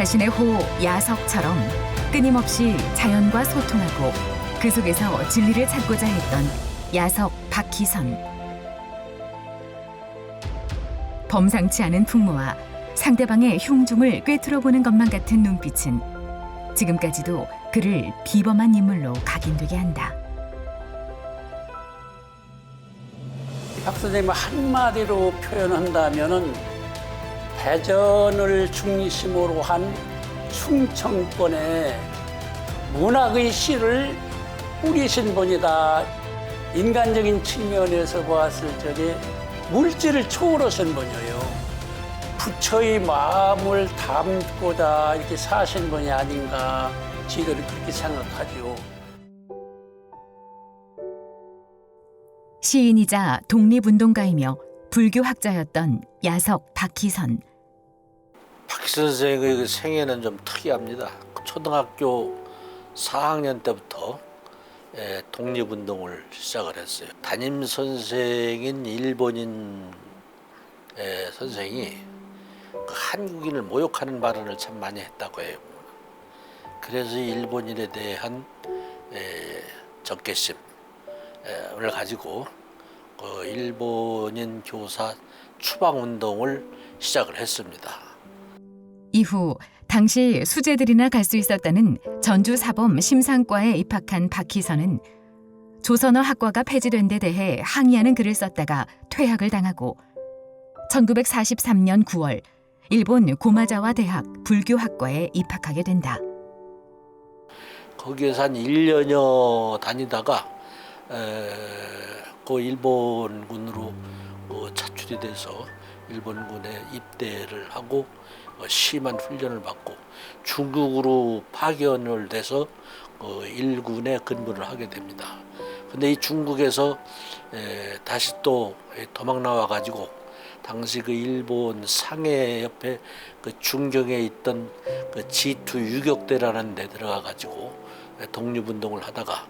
자신의 호 야석처럼 끊임없이 자연과 소통하고 그 속에서 진리를 찾고자 했던 야석 박희선. 범상치 않은 풍모와 상대방의 흉중을 꿰뚫어보는 것만 같은 눈빛은 지금까지도 그를 비범한 인물로 각인되게 한다. 박 선생님 한마디로 표현한다면은 대전을 중심으로 한 충청권의 문학의 씨를 뿌리신 분이다. 인간적인 측면에서 봤을 적에 물질을 초월하신 분이에요. 부처의 마음을 담고자 이렇게 사신 분이 아닌가 저희들은 그렇게 생각하죠. 시인이자 독립운동가이며 불교학자였던 야석 박희선. 박희선 선생의 그 생애는 좀 특이합니다. 초등학교 4학년 때부터 독립운동을 시작을 했어요. 담임 선생인 일본인 선생이 그 한국인을 모욕하는 발언을 참 많이 했다고 해요. 그래서 일본인에 대한 적개심을 가지고 그 일본인 교사 추방운동을 시작을 했습니다. 이후 당시 수재들이나 갈 수 있었다는 전주사범 심상과에 입학한 박희선은 조선어 학과가 폐지된 데 대해 항의하는 글을 썼다가 퇴학을 당하고 1943년 9월 일본 고마자와 대학 불교학과에 입학하게 된다. 거기에서 한 1년여 다니다가 그 일본군으로 차출이 돼서 일본군에 입대를 하고 심한 훈련을 받고 중국으로 파견을 돼서 일군에 근무를 하게 됩니다. 근데 이 중국에서 다시 또 도망 나와 가지고 당시 그 일본 상해 옆에 그 중경에 있던 그 G2 유격대라는 데 들어가 가지고 독립운동을 하다가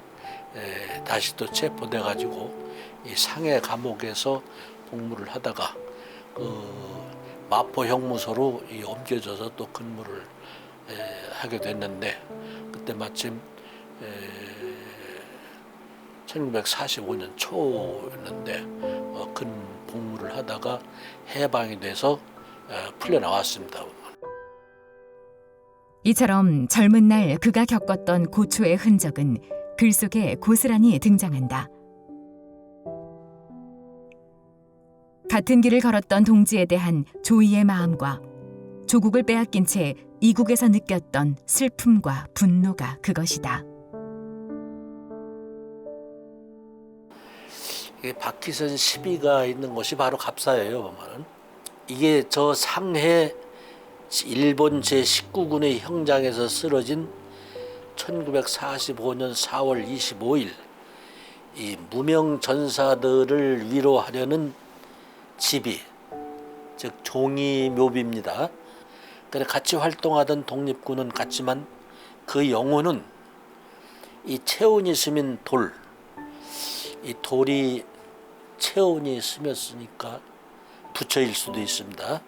다시 또 체포돼 가지고 이 상해 감옥에서 복무를 하다가 그 마포 형무소로 옮겨져서 또 근무를 하게 됐는데 그때 마침 1945년 초였는데 근 복무를 하다가 해방이 돼서 풀려 나왔습니다. 이처럼 젊은 날 그가 겪었던 고초의 흔적은 글 속에 고스란히 등장한다. 같은 길을 걸었던 동지에 대한 조의의 마음과 조국을 빼앗긴 채 이국에서 느꼈던 슬픔과 분노가 그것이다. 이게 박희선 시비가 있는 곳이 바로 갑사예요. 보면은 이게 저 상해 일본 제19군의 형장에서 쓰러진 1945년 4월 25일 이 무명 전사들을 위로하려는 집이 즉 종이 묘비입니다. 그래 같이 활동하던 독립군은 같지만 그 영혼은 이 체온이 스민 돌, 이 돌이 체온이 스몄으니까 부처일 수도 있습니다.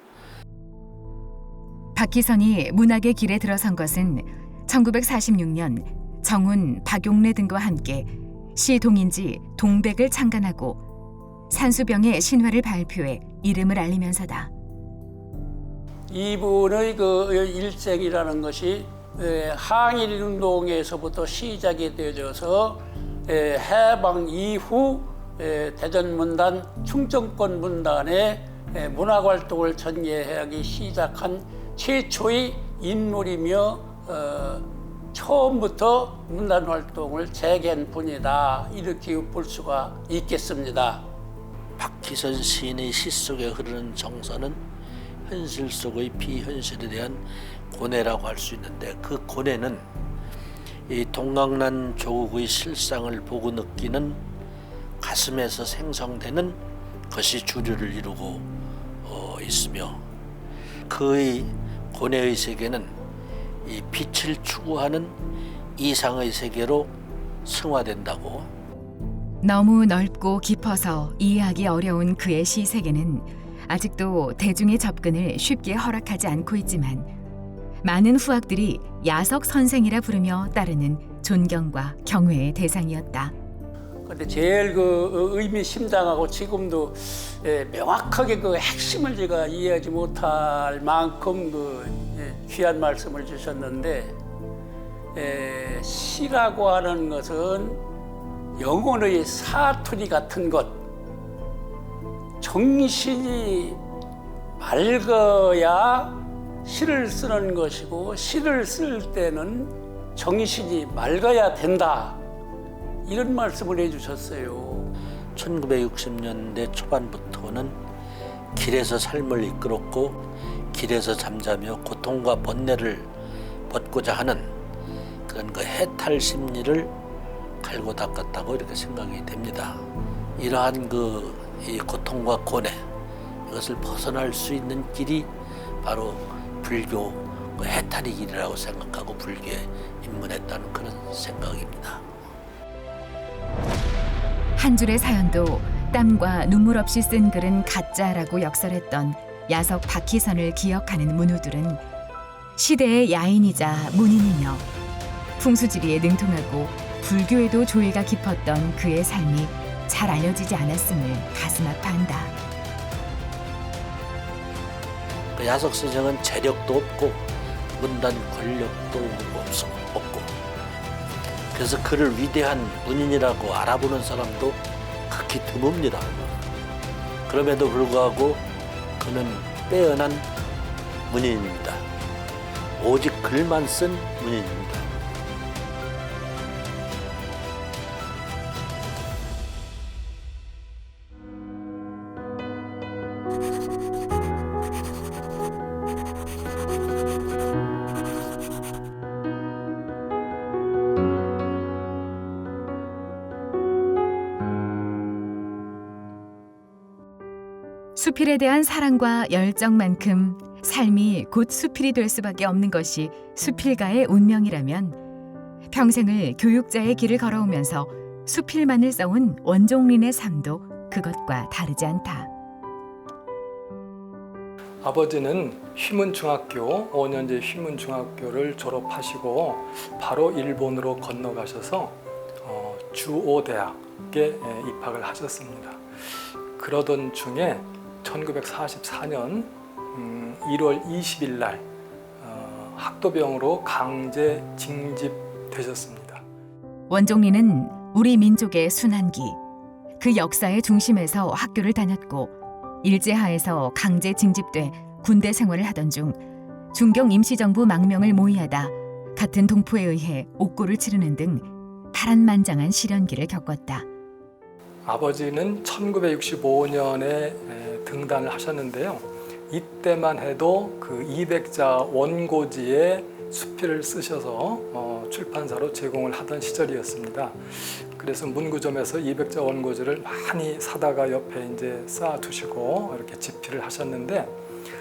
박희선이 문학의 길에 들어선 것은 1946년 정훈, 박용래 등과 함께 시동인지 동백을 창간하고 산수병의 신화를 발표해 이름을 알리면서다. 이분의 그 일생이라는 것이 항일운동에서부터 시작이 되어져서 해방 이후 대전문단, 충청권 문단의 문학활동을 전개하기 시작한 최초의 인물이며 처음부터 문단활동을 재개한 분이다. 이렇게 볼 수가 있겠습니다. 박희선 시인의 시 속에 흐르는 정서는 현실 속의 비현실에 대한 고뇌라고 할 수 있는데 그 고뇌는 이 동강난 조국의 실상을 보고 느끼는 가슴에서 생성되는 것이 주류를 이루고 있으며 그의 고뇌의 세계는 이 빛을 추구하는 이상의 세계로 승화된다고. 너무 넓고 깊어서 이해하기 어려운 그의 시 세계는 아직도 대중의 접근을 쉽게 허락하지 않고 있지만 많은 후학들이 야석 선생이라 부르며 따르는 존경과 경외의 대상이었다. 근데 제일 그 의미심장하고 지금도 명확하게 그 핵심을 제가 이해하지 못할 만큼 귀한 말씀을 주셨는데, 시라고 하는 것은 영혼의 사투리 같은 것, 정신이 맑아야 시를 쓰는 것이고, 시를 쓸 때는 정신이 맑아야 된다, 이런 말씀을 해주셨어요. 1960년대 초반부터는 길에서 삶을 이끌었고 길에서 잠자며 고통과 번뇌를 벗고자 하는 그런 그 해탈 심리를 갈고 닦았다고 이렇게 생각이 됩니다. 이러한 이 고통과 고뇌, 이것을 벗어날 수 있는 길이 바로 불교 해탈의 길이라고 생각하고 불교에 입문했다는 그런 생각입니다. 한 줄의 사연도 땀과 눈물 없이 쓴 글은 가짜라고 역설했던 야석 박희선을 기억하는 문우들은 시대의 야인이자 문인이며 풍수지리에 능통하고 불교에도 조예가 깊었던 그의 삶이 잘 알려지지 않았음을 가슴 아파한다. 야석 선생은 재력도 없고 문단 권력도 없고, 그래서 그를 위대한 문인이라고 알아보는 사람도 극히 드뭅니다. 그럼에도 불구하고 그는 빼어난 문인입니다. 오직 글만 쓴 문인입니다. 수필에 대한 사랑과 열정만큼 삶이 곧 수필이 될 수밖에 없는 것이 수필가의 운명이라면 평생을 교육자의 길을 걸어오면서 수필만을 써온 원종린의 삶도 그것과 다르지 않다. 아버지는 휘문중학교 5년제 휘문중학교를 졸업하시고 바로 일본으로 건너가셔서 주오대학에 입학을 하셨습니다. 그러던 중에 1944년 1월 20일 날 학도병으로 강제 징집되셨습니다. 원종린은 우리 민족의 순환기, 그 역사의 중심에서 학교를 다녔고 일제하에서 강제 징집돼 군대 생활을 하던 중 중경 임시정부 망명을 모의하다 같은 동포에 의해 옥고를 치르는 등 파란만장한 시련기를 겪었다. 아버지는 1965년에 등단을 하셨는데요. 이때만 해도 그 200자 원고지에 수필을 쓰셔서 출판사로 제공을 하던 시절이었습니다. 그래서 문구점에서 200자 원고지를 많이 사다가 옆에 이제 쌓아두시고 이렇게 집필을 하셨는데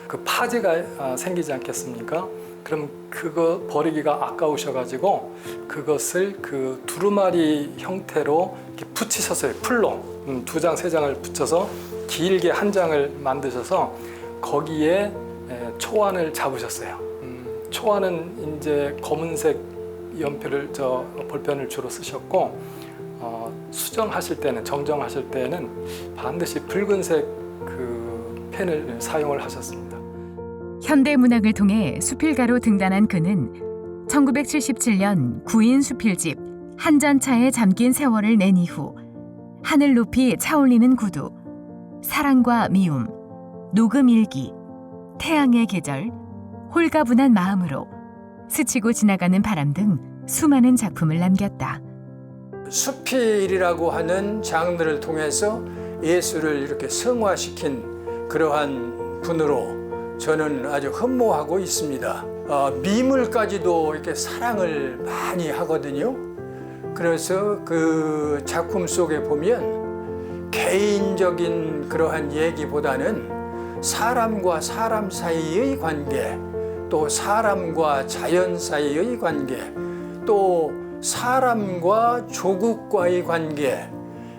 그 파지가 생기지 않겠습니까? 그럼 그거 버리기가 아까우셔가지고 그것을 그 두루마리 형태로 이렇게 붙이셨어요. 풀로 2장, 3장을 붙여서 길게 한 장을 만드셔서 거기에 초안을 잡으셨어요. 초안은 이제 검은색 연필을 볼펜을 주로 쓰셨고 수정하실 때는 정정하실 때는 반드시 붉은색 그 펜을 사용을 하셨습니다. 현대문학을 통해 수필가로 등단한 그는 1977년 구인 수필집 한 잔차에 잠긴 세월을 낸 이후 하늘 높이 차올리는 구두, 사랑과 미움, 녹음일기, 태양의 계절, 홀가분한 마음으로, 스치고 지나가는 바람 등 수많은 작품을 남겼다. 수필이라고 하는 장르를 통해서 예술을 이렇게 성화시킨 그러한 분으로 저는 아주 흠모하고 있습니다. 미물까지도 이렇게 사랑을 많이 하거든요. 그래서 그 작품 속에 보면 개인적인 그러한 얘기보다는 사람과 사람 사이의 관계, 또 사람과 자연 사이의 관계, 또 사람과 조국과의 관계,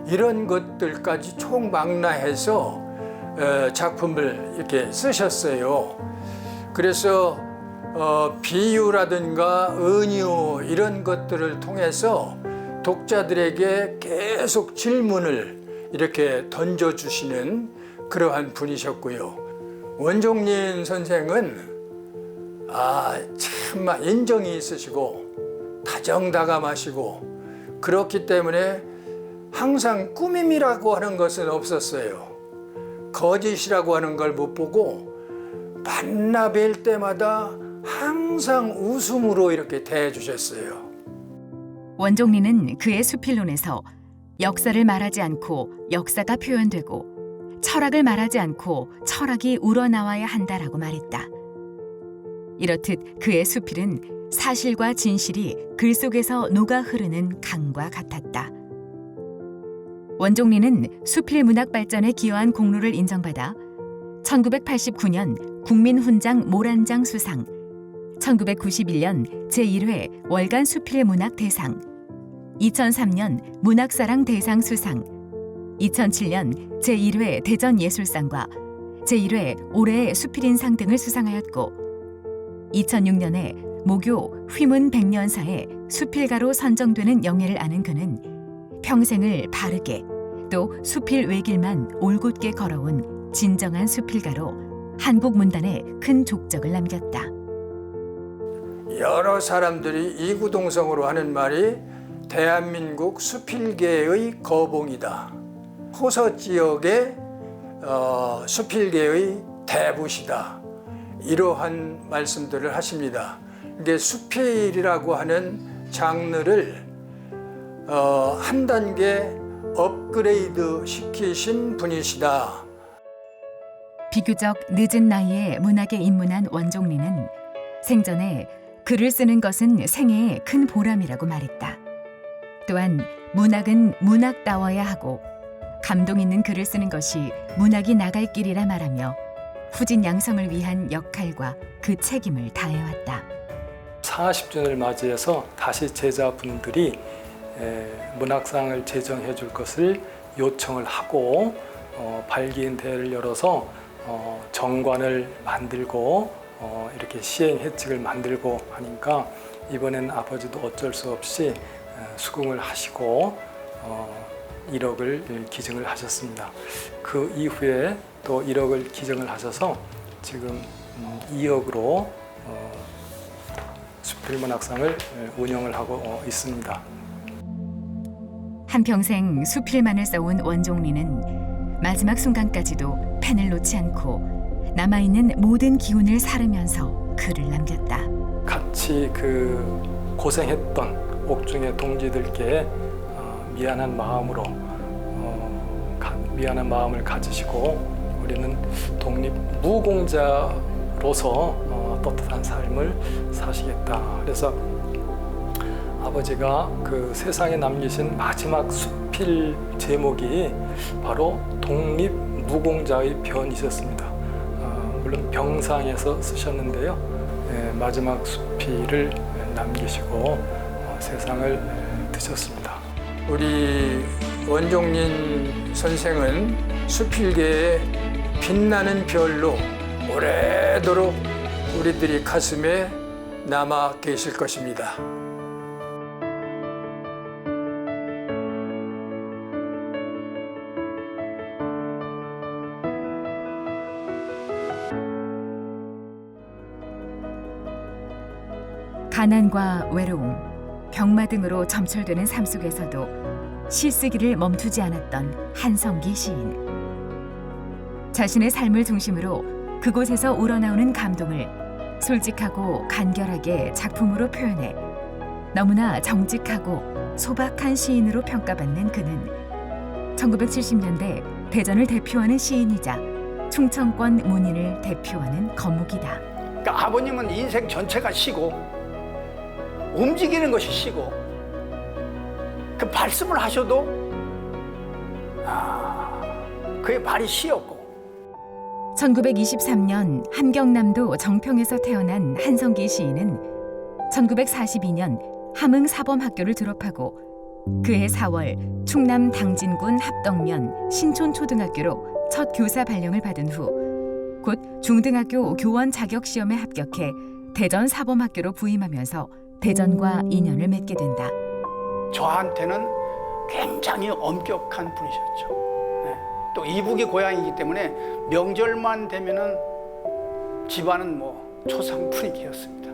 이런 것들까지 총망라해서 작품을 이렇게 쓰셨어요. 그래서 비유라든가 은유 이런 것들을 통해서 독자들에게 계속 질문을 이렇게 던져주시는 그러한 분이셨고요. 원종린 선생은 참 인정이 있으시고 다정다감하시고 그렇기 때문에 항상 꾸밈이라고 하는 것은 없었어요. 거짓이라고 하는 걸 못 보고 만나 뵐 때마다 항상 웃음으로 이렇게 대해주셨어요. 원종리는 그의 수필론에서 역사를 말하지 않고 역사가 표현되고 철학을 말하지 않고 철학이 우러나와야 한다라고 말했다. 이렇듯 그의 수필은 사실과 진실이 글 속에서 녹아 흐르는 강과 같았다. 원종리는 수필 문학 발전에 기여한 공로를 인정받아 1989년 국민훈장 모란장 수상, 1991년 제1회 월간 수필 문학 대상, 2003년 문학사랑 대상 수상, 2007년 제1회 대전예술상과 제1회 올해의 수필인상 등을 수상하였고 2006년에 모교 휘문 백년사에 수필가로 선정되는 영예를 아는 그는 평생을 바르게 또 수필 외길만 올곧게 걸어온 진정한 수필가로 한국 문단에 큰 족적을 남겼다. 여러 사람들이 이구동성으로 하는 말이 대한민국 수필계의 거봉이다. 호서 지역의 수필계의 대부시다. 이러한 말씀들을 하십니다. 이게 수필이라고 하는 장르를 한 단계 업그레이드 시키신 분이시다. 비교적 늦은 나이에 문학에 입문한 원종리는 생전에 글을 쓰는 것은 생애의 큰 보람이라고 말했다. 또한 문학은 문학다워야 하고 감동 있는 글을 쓰는 것이 문학이 나갈 길이라 말하며 후진 양성을 위한 역할과 그 책임을 다해왔다. 40주년을 맞이해서 다시 제자분들이 문학상을 제정해 줄 것을 요청을 하고 발기인 대회를 열어서 정관을 만들고 이렇게 시행회칙을 만들고 하니까 이번엔 아버지도 어쩔 수 없이 수긍을 하시고 1억을 기증을 하셨습니다. 그 이후에 또 1억을 기증을 하셔서 지금 2억으로 수필문학상을 운영을 하고 있습니다. 한평생 수필만을 써온 원종리는 마지막 순간까지도 펜을 놓지 않고 남아있는 모든 기운을 사르면서 글을 남겼다. 같이 그 고생했던 옥중의 동지들께 미안한 마음으로 미안한 마음을 가지시고 우리는 독립 무공자로서 떳떳한 삶을 사시겠다. 그래서 아버지가 그 세상에 남기신 마지막 수필 제목이 바로 독립 무공자의 변이셨습니다. 물론 병상에서 쓰셨는데요. 마지막 수필을 남기시고 세상을 드셨습니다. 우리 원종린 선생은 수필계의 빛나는 별로 오래도록 우리들이 가슴에 남아 계실 것입니다. 가난과 외로움, 병마 등으로 점철되는 삶 속에서도 시 쓰기를 멈추지 않았던 한성기 시인. 자신의 삶을 중심으로 그곳에서 우러나오는 감동을 솔직하고 간결하게 작품으로 표현해 너무나 정직하고 소박한 시인으로 평가받는 그는 1970년대 대전을 대표하는 시인이자 충청권 문인을 대표하는 거목이다. 그러니까 아버님은 인생 전체가 시고 움직이는 것이 시고 그 말씀을 하셔도 그의 말이 시였고 1923년 함경남도 정평에서 태어난 한성기 시인은 1942년 함흥사범학교를 졸업하고 그해 4월 충남 당진군 합덕면 신촌초등학교로 첫 교사 발령을 받은 후 곧 중등학교 교원 자격시험에 합격해 대전 사범학교로 부임하면서 대전과 인연을 맺게 된다. 저한테는 굉장히 엄격한 분이셨죠. 네. 또 이북이 고향이기 때문에 명절만 되면은 집안은 뭐 초상 분위기였습니다.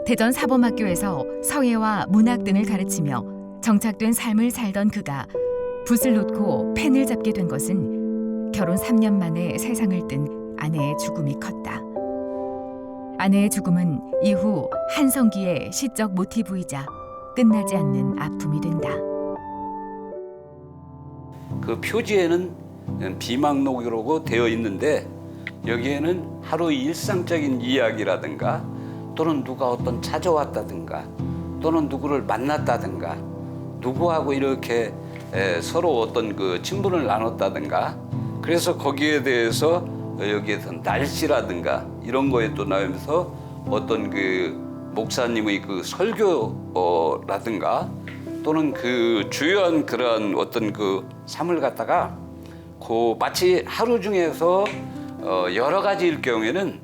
대전 사범학교에서 서예와 문학 등을 가르치며 정착된 삶을 살던 그가 붓을 놓고 펜을 잡게 된 것은 결혼 3년 만에 세상을 뜬 아내의 죽음이 컸다. 아내의 죽음은 이후 한성기의 시적 모티브이자 끝나지 않는 아픔이 된다. 그 표지에는 비망록이라고 되어 있는데 여기에는 하루 일상적인 이야기라든가 또는 누가 어떤 찾아왔다든가 또는 누구를 만났다든가 누구하고 이렇게 서로 어떤 그 친분을 나눴다든가 그래서 거기에 대해서 여기에서 날씨라든가 이런 거에 또 나오면서 어떤 그 목사님의 그 설교라든가 또는 그 주요한 그러한 어떤 그 삶을 갖다가 그 마치 하루 중에서 여러 가지일 경우에는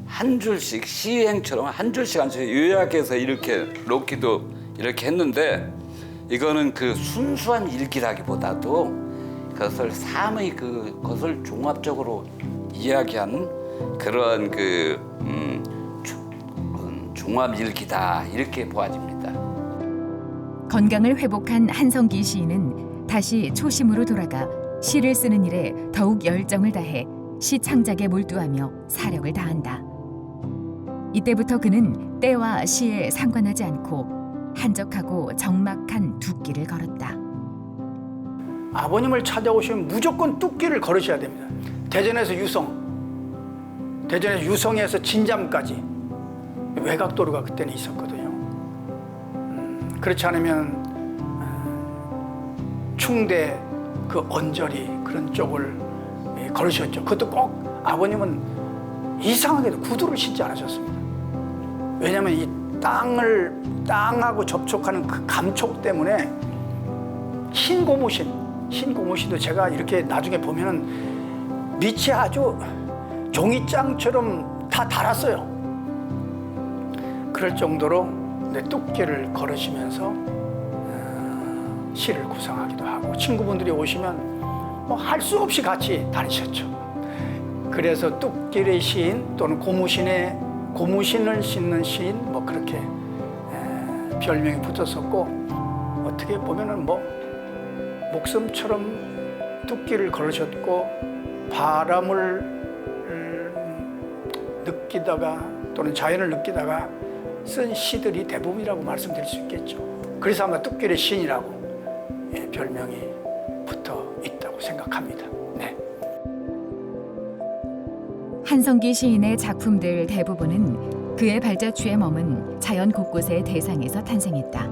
한 줄씩 시행처럼 한 줄씩 요약해서 이렇게 놓기도 이렇게 했는데 이거는 그 순수한 일기라기보다도 그것을 삶의 그것을 종합적으로 이야기한 그러한 그 종합 일기다 이렇게 보아집니다. 건강을 회복한 한성기 시인은 다시 초심으로 돌아가 시를 쓰는 일에 더욱 열정을 다해 시 창작에 몰두하며 사력을 다한다. 이때부터 그는 때와 시에 상관하지 않고 한적하고 적막한 두 길을 걸었다. 아버님을 찾아오시면 무조건 뚝길을 걸으셔야 됩니다. 대전에서 유성에서 진잠까지 외곽도로가 그때는 있었거든요. 그렇지 않으면 충대 그 언저리 그런 쪽을 걸으셨죠. 그것도 꼭 아버님은 이상하게도 구두를 신지 않으셨습니다. 왜냐하면 이 땅하고 접촉하는 그 감촉 때문에 흰 고무신도 제가 이렇게 나중에 보면은 밑이 아주 종이장처럼 다 달았어요. 그럴 정도로 뚝길을 걸으시면서 시를 구상하기도 하고 친구분들이 오시면 뭐 할 수 없이 같이 다니셨죠. 그래서 뚝길의 시인 또는 고무신을 신는 시인 뭐 그렇게 별명이 붙었었고 어떻게 보면은 뭐 목숨처럼 뚝길을 걸으셨고 바람을 느끼다가 또는 자연을 느끼다가 쓴 시들이 대부분이라고 말씀드릴 수 있겠죠. 그래서 아마 뚝길의 시인이라고 별명이 붙어 있다고 생각합니다. 네. 한성기 시인의 작품들 대부분은 그의 발자취에 머문 자연 곳곳의 대상에서 탄생했다.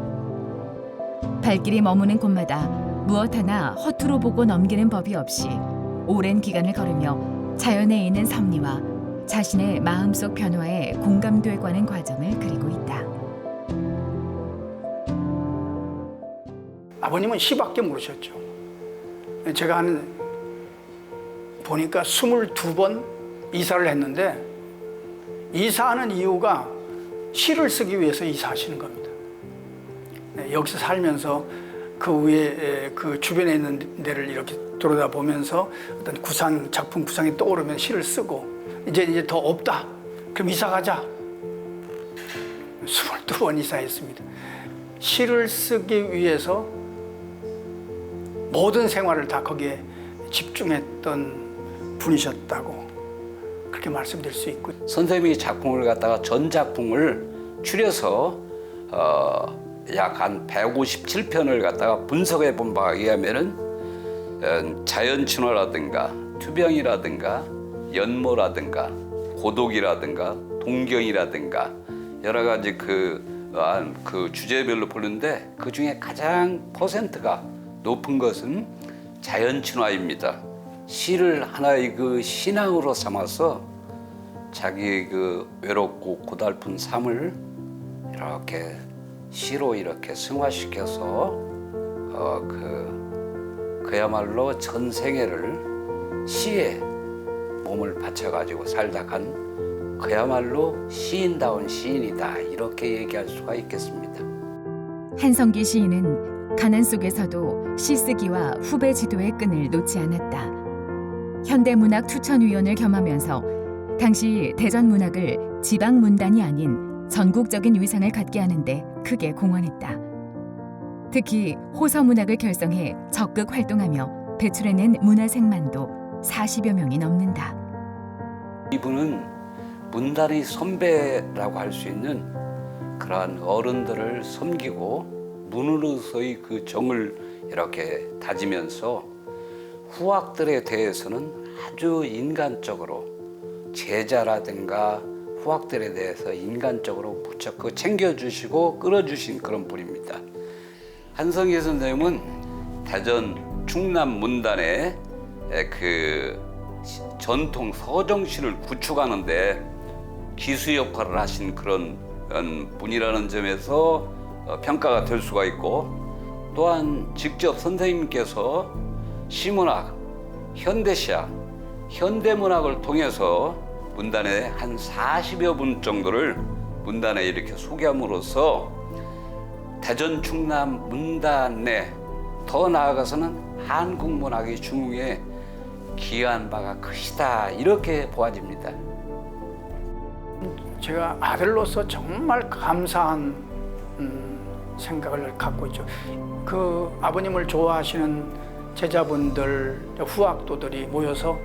발길이 머무는 곳마다 무엇 하나 허투루 보고 넘기는 법이 없이 오랜 기간을 걸으며 자연에 있는 섭리와 자신의 마음속 변화에 공감돼 가는 과정을 그리고 있다. 아버님은 시밖에 모르셨죠. 제가 보니까 22번 이사를 했는데 이사하는 이유가 시를 쓰기 위해서 이사하시는 겁니다. 여기서 살면서 그 위에 그 주변에 있는 데를 이렇게 돌아다 보면서 어떤 작품 구상이 떠오르면 시를 쓰고 이제 더 없다. 그럼 이사 가자. 22번 이사했습니다. 시를 쓰기 위해서 모든 생활을 다 거기에 집중했던 분이셨다고 그렇게 말씀드릴 수 있고 선생님이 작품을 갖다가 전 작품을 추려서 약 한 157편을 갖다가 분석해 본 바에 의하면은 자연 친화라든가 투병이라든가 연모라든가 고독이라든가 동경이라든가 여러 가지 그 주제별로 보는데 그 중에 가장 퍼센트가 높은 것은 자연 친화입니다. 시를 하나의 그 신앙으로 삼아서 자기 그 외롭고 고달픈 삶을 이렇게 시로 이렇게 승화시켜서 그야말로 전 생애를 시에 몸을 바쳐가지고 살다 간 그야말로 시인다운 시인이다 이렇게 얘기할 수가 있겠습니다. 한성기 시인은 가난 속에서도 시쓰기와 후배 지도의 끈을 놓지 않았다. 현대문학 추천위원을 겸하면서 당시 대전 문학을 지방 문단이 아닌 전국적인 위상을 갖게 하는데 크게 공헌했다. 특히 호서 문학을 결성해 적극 활동하며 배출해낸 문화생만도 40여 명이 넘는다. 이분은 문단의 선배라고 할 수 있는 그러한 어른들을 섬기고 문으로서의 그 정을 이렇게 다지면서 후학들에 대해서는 아주 인간적으로 제자라든가 후학들에 대해서 인간적으로 무척 그 챙겨주시고 끌어주신 그런 분입니다. 한성기 선생님은 대전 충남 문단의 그 전통 서정시를 구축하는데 기수 역할을 하신 그런 분이라는 점에서 평가가 될 수가 있고, 또한 직접 선생님께서 시문학, 현대시학, 현대문학을 통해서 문단에 한 40여 분 정도를 문단에 이렇게 소개함으로써 대전 충남 문단에 더 나아가서는 한국 문학의 중흥에 기여한 바가 크시다 이렇게 보아집니다. 제가 아들로서 정말 감사한 생각을 갖고 있죠. 그 아버님을 좋아하시는 제자분들, 후학도들이 모여서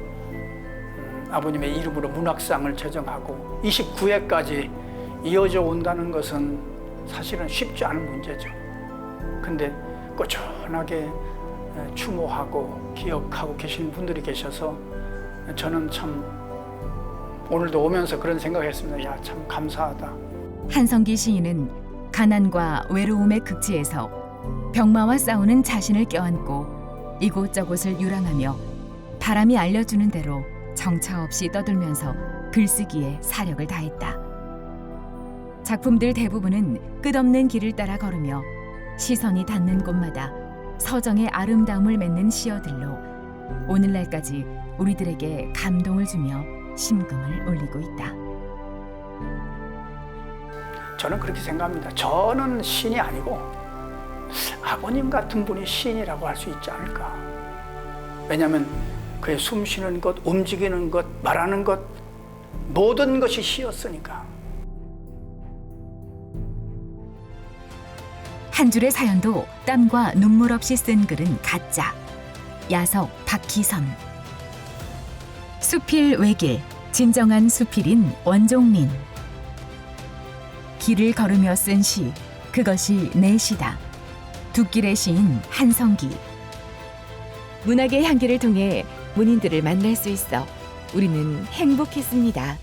아버님의 이름으로 문학상을 제정하고 29회까지 이어져 온다는 것은 사실은 쉽지 않은 문제죠. 근데 꾸준하게 추모하고 기억하고 계신 분들이 계셔서 저는 참 오늘도 오면서 그런 생각했습니다. 야, 참 감사하다. 한성기 시인은 가난과 외로움의 극지에서 병마와 싸우는 자신을 껴안고 이곳저곳을 유랑하며 바람이 알려주는 대로 정처 없이 떠들면서 글쓰기에 사력을 다했다. 작품들 대부분은 끝없는 길을 따라 걸으며 시선이 닿는 곳마다 서정의 아름다움을 맺는 시어들로 오늘날까지 우리들에게 감동을 주며 심금을 울리고 있다. 저는 그렇게 생각합니다. 저는 시인이 아니고 아버님 같은 분이 시인이라고 할 수 있지 않을까. 왜냐하면 그의 숨쉬는 것, 움직이는 것, 말하는 것 모든 것이 시였으니까. 한 줄의 사연도 땀과 눈물 없이 쓴 글은 가짜. 야석 박희선. 수필 외길, 진정한 수필인 원종민. 길을 걸으며 쓴 시, 그것이 내 시다. 둑길의 시인 한성기. 문학의 향기를 통해 문인들을 만날 수 있어 우리는 행복했습니다.